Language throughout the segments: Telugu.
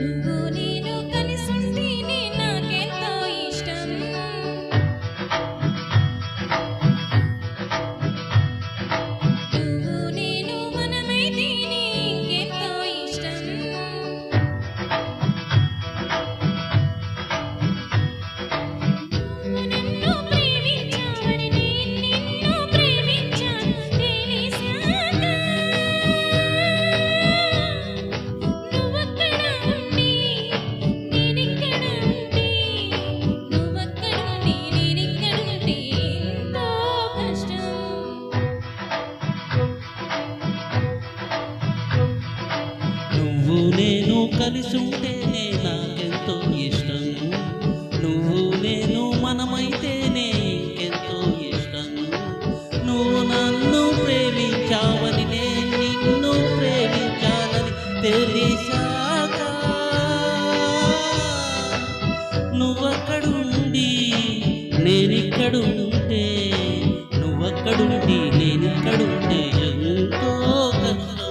నువ్వు నేను కలిసుంటేనే నాకెంతో ఇష్టం. నువ్వు నేను మనమైతేనే ఇంకెంతో ఇష్టం. నువ్వు నన్ను ప్రేమించావని నేను నిన్ను ప్రేమించాను తెలిసాక నువ్వక్కడ ఉండి నేనిక్కడ ఉండి నువ్వక్కడ ఉండి నేనిక్కడ ఉండి ఎంతో కష్టం. నువ్వు నేను కలిసుంటేనే నాకెంతో ఇష్టం. నువ్వు నేను మనమైతేనే ఇంకెంతో ఇష్టం. నువ్వు నన్ను ప్రేమించావని నేను నిన్ను ప్రేమించాలని తెలిసాక నువ్వక్కడుండి నేనిక్కడుంటే నువ్వక్కడుండి నేనిక్కడుంటే ఎంతో కష్టం.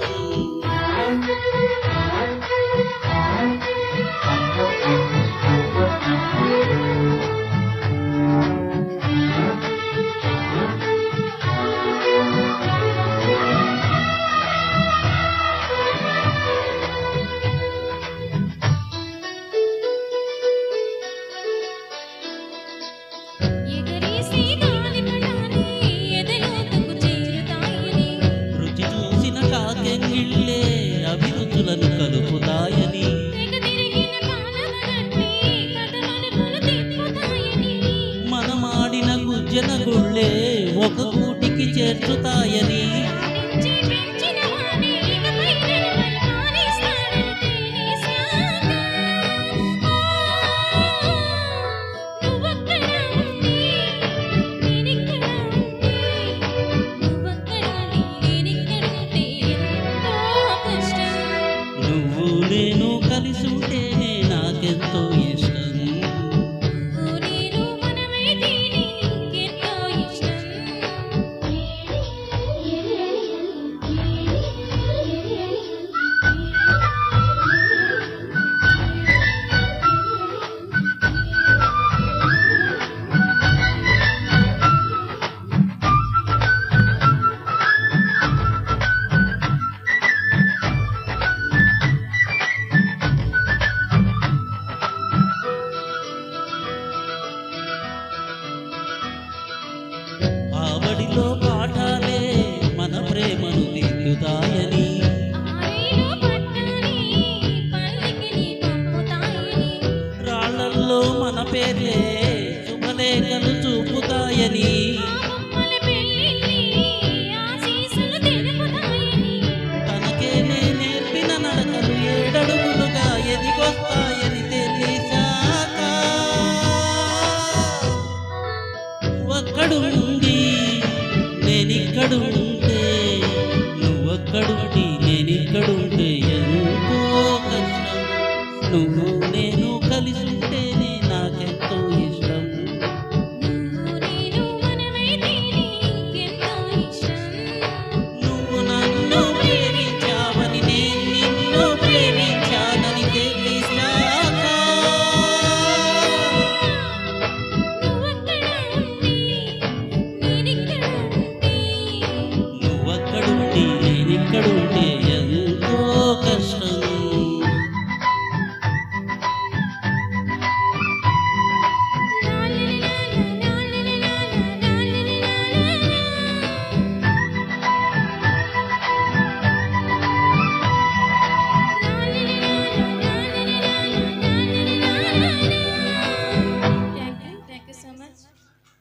ఎగరేసే గాలిపటాలు ఎదలోతుకు చేరుతాయని రుచి చూసిన కాకెంగిళ్ళే అభిరుచులను కలుపుతాయని తెగ తిరిగిన కాలమగట్టి కథ మలుపులు తిప్పుతాయని మనమాడిన గుజ్జన గుళ్ళే ఒక గూటికి చేర్చుతాయని ఆడించి పెంచిన వాడే ఇకపై నన్ను పరిపాలిస్తాడని తెలిసాక నువ్వక్కడ ఉండి నేనిక్కడ ఉండి నువ్వక్కడ ఉండి నేనిక్కడ ఉండి ఎంతో కష్టం. నువ్వు నేను కలిసుంటేనే నాకెంతో ఇష్టం. నువ్వు నేను మనమైతేనే ఇంకెంతో ఇష్టం. ఆవడిలో పాఠాలే మన ప్రేమను దిద్దుతాయని ఆరేలు పట్టాలి పల్లికిని పంపుతాయని రాళ్ళల్లో మన పేర్లే శుభలేఖలు చూపుతాయని ఆ బొమ్మల పెళ్ళిళ్ళి ఆశీస్సులు తెలుపుతాయని తనకే నేర్పిన నడకలు ఏడడుగులుగా ఎదిగొస్తాయని తెలిసాక ఒక్కడుండి నేనిక్కడుండి